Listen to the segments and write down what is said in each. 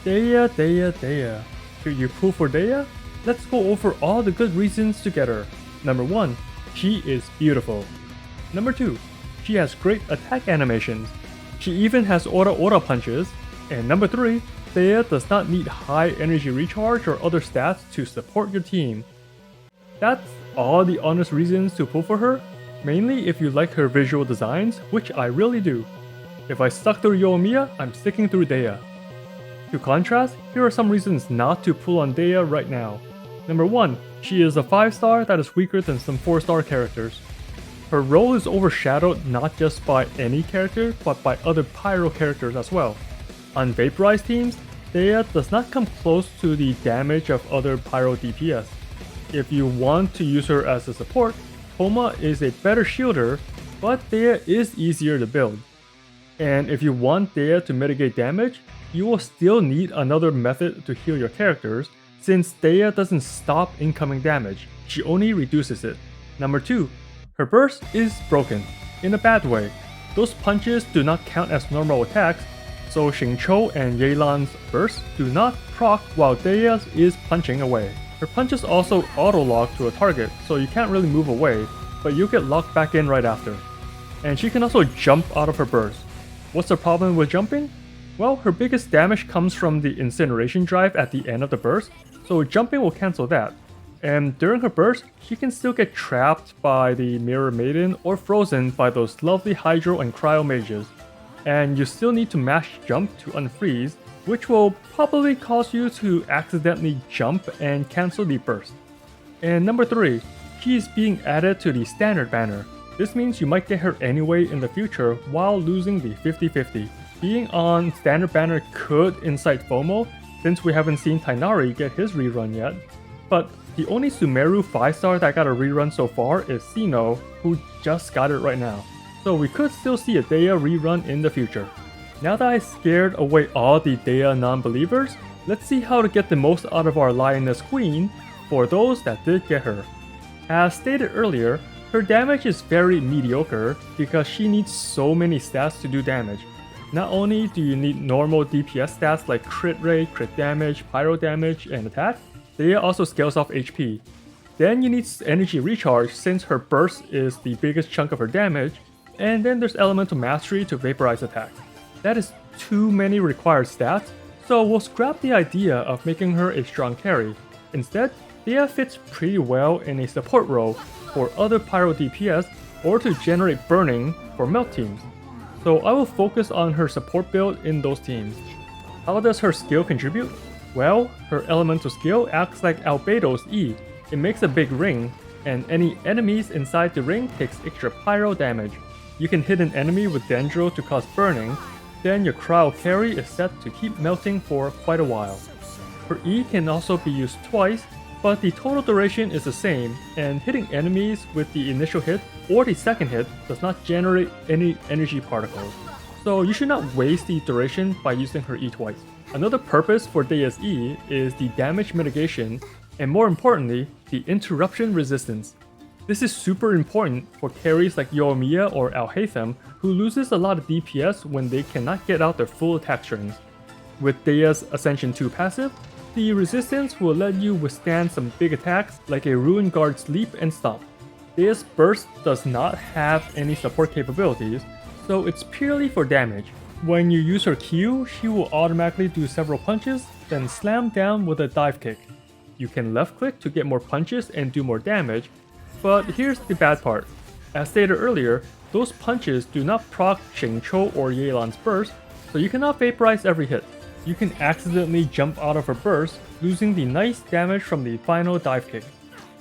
Dehya. Should you pull for Dehya? Let's go over all the good reasons to get her. Number 1. She is beautiful. Number 2. She has great attack animations. She even has aura punches. And number 3. Dehya does not need high energy recharge or other stats to support your team. That's all the honest reasons to pull for her, mainly if you like her visual designs, which I really do. If I stuck through Yoimiya, I'm sticking through Dehya. To contrast, here are some reasons not to pull on Dehya right now. Number 1. She is a 5-star that is weaker than some 4-star characters. Her role is overshadowed not just by any character, but by other pyro characters as well. On vaporized teams, Dehya does not come close to the damage of other pyro DPS. If you want to use her as a support, Homa is a better shielder, but Dehya is easier to build. And if you want Dehya to mitigate damage, you will still need another method to heal your characters, since Dehya doesn't stop incoming damage, she only reduces it. Number 2. Her burst is broken, in a bad way. Those punches do not count as normal attacks, so Xingqiu and Yelan's bursts do not proc while Dehya's is punching away. Her punches also auto-lock to a target, so you can't really move away, but you get locked back in right after. And she can also jump out of her burst. What's the problem with jumping? Well, her biggest damage comes from the incineration drive at the end of the burst, so jumping will cancel that. And during her burst, she can still get trapped by the Mirror Maiden or frozen by those lovely Hydro and Cryo mages. And you still need to mash jump to unfreeze, which will probably cause you to accidentally jump and cancel the burst. And number 3, she is being added to the standard banner. This means you might get her anyway in the future while losing the 50-50. Being on standard banner could incite FOMO, since we haven't seen Tainari get his rerun yet. But the only Sumeru 5-star that got a rerun so far is Sino, who just got it right now. So we could still see a Dehya rerun in the future. Now that I scared away all the Dehya non-believers, let's see how to get the most out of our Lioness Queen for those that did get her. As stated earlier, her damage is very mediocre because she needs so many stats to do damage. Not only do you need normal DPS stats like crit rate, crit damage, pyro damage, and attack, Dehya also scales off HP. Then you need energy recharge since her burst is the biggest chunk of her damage, and then there's elemental mastery to vaporize attack. That is too many required stats, so we'll scrap the idea of making her a strong carry. Instead, Dehya fits pretty well in a support role for other pyro DPS or to generate burning for melt teams. So I will focus on her support build in those teams. How does her skill contribute? Well, her elemental skill acts like Albedo's E. It makes a big ring, and any enemies inside the ring takes extra pyro damage. You can hit an enemy with Dendro to cause burning, then your cryo carry is set to keep melting for quite a while. Her E can also be used twice, but the total duration is the same, and hitting enemies with the initial hit or the second hit does not generate any energy particles. So you should not waste the duration by using her E twice. Another purpose for Dehya's E is the damage mitigation, and more importantly, the interruption resistance. This is super important for carries like Yoimiya or Alhaitham, who loses a lot of DPS when they cannot get out their full attack strings. With Dehya's Ascension 2 passive, the resistance will let you withstand some big attacks like a Ruin Guard's Leap and Stomp. Dehya's burst does not have any support capabilities, so it's purely for damage. When you use her Q, she will automatically do several punches, then slam down with a dive kick. You can left click to get more punches and do more damage, but here's the bad part. As stated earlier, those punches do not proc Xingqiu or Yelan's burst, so you cannot vaporize every hit. You can accidentally jump out of her burst, losing the nice damage from the final dive kick.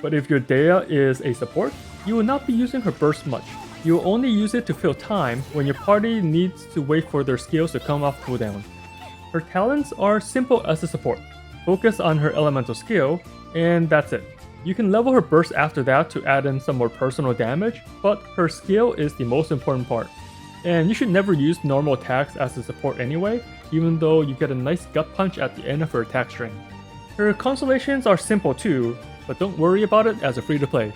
But if your Dehya is a support, you will not be using her burst much. You will only use it to fill time when your party needs to wait for their skills to come off cooldown. Her talents are simple as a support. Focus on her elemental skill, and that's it. You can level her burst after that to add in some more personal damage, but her skill is the most important part. And you should never use normal attacks as a support anyway, even though you get a nice gut punch at the end of her attack string. Her constellations are simple too, but don't worry about it as a free-to-play.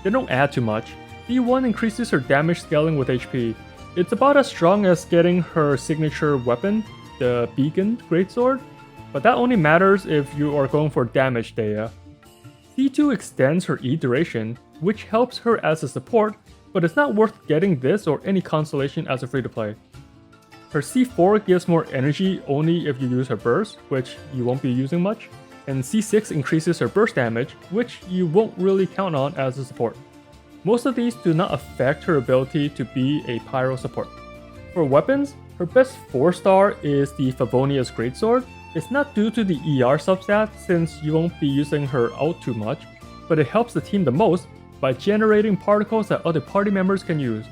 They don't add too much. D1 increases her damage scaling with HP. It's about as strong as getting her signature weapon, the Beacon Greatsword, but that only matters if you are going for damage Dehya. C2 extends her E duration, which helps her as a support, but it's not worth getting this or any Constellation as a free-to-play. Her C4 gives more energy only if you use her burst, which you won't be using much, and C6 increases her burst damage, which you won't really count on as a support. Most of these do not affect her ability to be a pyro support. For weapons, her best 4-star is the Favonia's Greatsword. It's not due to the ER substat since you won't be using her ult too much, but it helps the team the most by generating particles that other party members can use.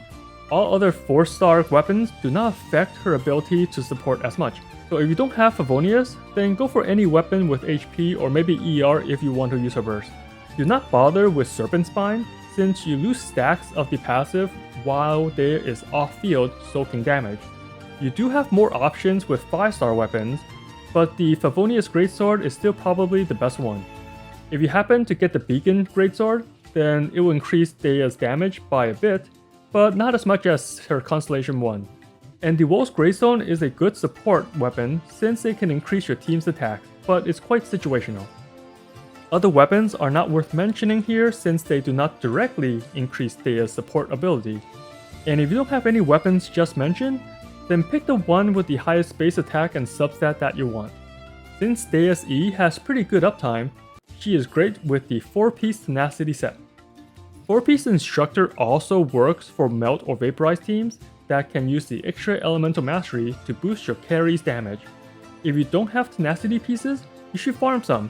All other 4-star weapons do not affect her ability to support as much. So if you don't have Favonia's, then go for any weapon with HP or maybe ER if you want to use her burst. Do not bother with Serpent Spine since you lose stacks of the passive while there is off-field soaking damage. You do have more options with 5-star weapons, but the Favonia's Greatsword is still probably the best one. If you happen to get the Beacon Greatsword, then it will increase Dehya's damage by a bit, but not as much as her Constellation one. And the Wolf's Greystone is a good support weapon since it can increase your team's attack, but it's quite situational. Other weapons are not worth mentioning here since they do not directly increase Dehya's support ability. And if you don't have any weapons just mentioned, then pick the one with the highest base attack and substat that you want. Since Dehya's E has pretty good uptime, she is great with the 4-piece Tenacity set. 4-piece Instructor also works for Melt or Vaporize teams that can use the extra Elemental Mastery to boost your carry's damage. If you don't have Tenacity pieces, you should farm some.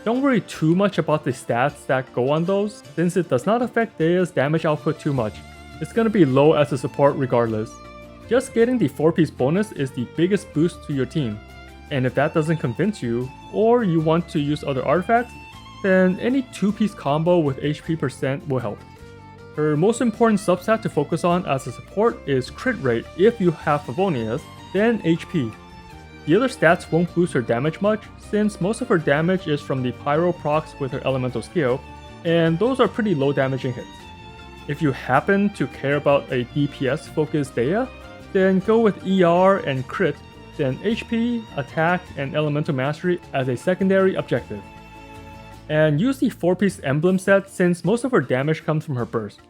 Don't worry too much about the stats that go on those, since it does not affect Dehya's damage output too much. It's gonna be low as a support regardless. Just getting the 4-piece bonus is the biggest boost to your team, and if that doesn't convince you, or you want to use other artifacts, then any 2-piece combo with HP percent will help. Her most important substat to focus on as a support is crit rate if you have Favonia's, then HP. The other stats won't boost her damage much since most of her damage is from the Pyro procs with her elemental skill, and those are pretty low damaging hits. If you happen to care about a DPS focused Dehya, then go with ER and crit, then HP, attack, and elemental mastery as a secondary objective. And use the 4-piece emblem set since most of her damage comes from her burst.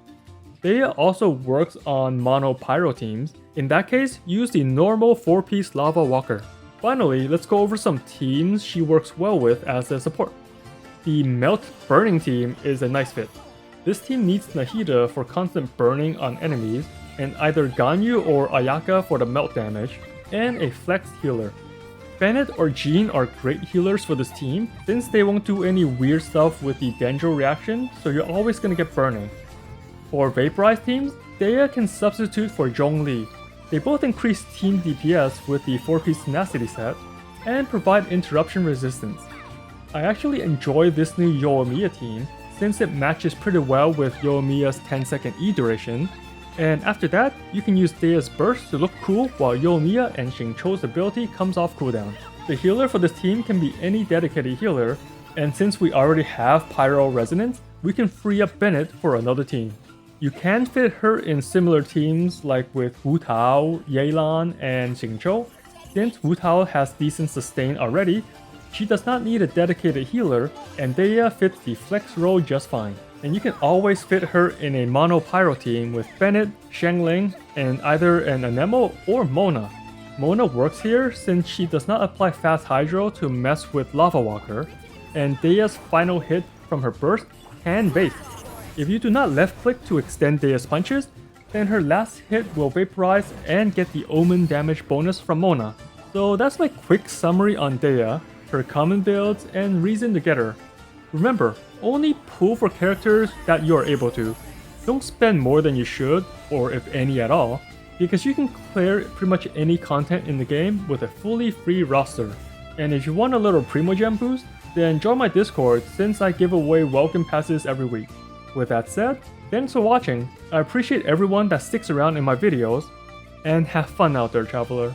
Dehya also works on mono pyro teams. In that case, use the normal 4-piece Lava Walker. Finally, let's go over some teams she works well with as a support. The Melt Burning team is a nice fit. This team needs Nahida for constant burning on enemies, and either Ganyu or Ayaka for the melt damage, and a Flex healer. Bennett or Jean are great healers for this team, since they won't do any weird stuff with the Dendro reaction, so you're always gonna get burning. For Vaporize teams, Dehya can substitute for Zhongli. They both increase team DPS with the 4-piece Tenacity set, and provide interruption resistance. I actually enjoy this new Yoimiya team, since it matches pretty well with Yoimiya's 10-second E duration, and after that, you can use Dehya's burst to look cool while Yoimiya and Xingqiu's ability comes off cooldown. The healer for this team can be any dedicated healer, and since we already have Pyro Resonance, we can free up Bennett for another team. You can fit her in similar teams like with Wu Tao, Yelan, and Xingqiu. Since Wu Tao has decent sustain already, she does not need a dedicated healer, and Dehya fits the flex role just fine. And you can always fit her in a mono pyro team with Bennett, Shengling, and either an Anemo or Mona. Mona works here since she does not apply fast hydro to mess with Lava Walker, and Dehya's final hit from her burst can bait. If you do not left click to extend Dehya's punches, then her last hit will vaporize and get the Omen damage bonus from Mona. So that's my quick summary on Dehya, her common builds, and reason to get her. Remember, only pull for characters that you are able to. Don't spend more than you should, or if any at all, because you can clear pretty much any content in the game with a fully free roster. And if you want a little Primogem boost, then join my Discord since I give away welcome passes every week. With that said, thanks for watching. I appreciate everyone that sticks around in my videos, and have fun out there, traveler.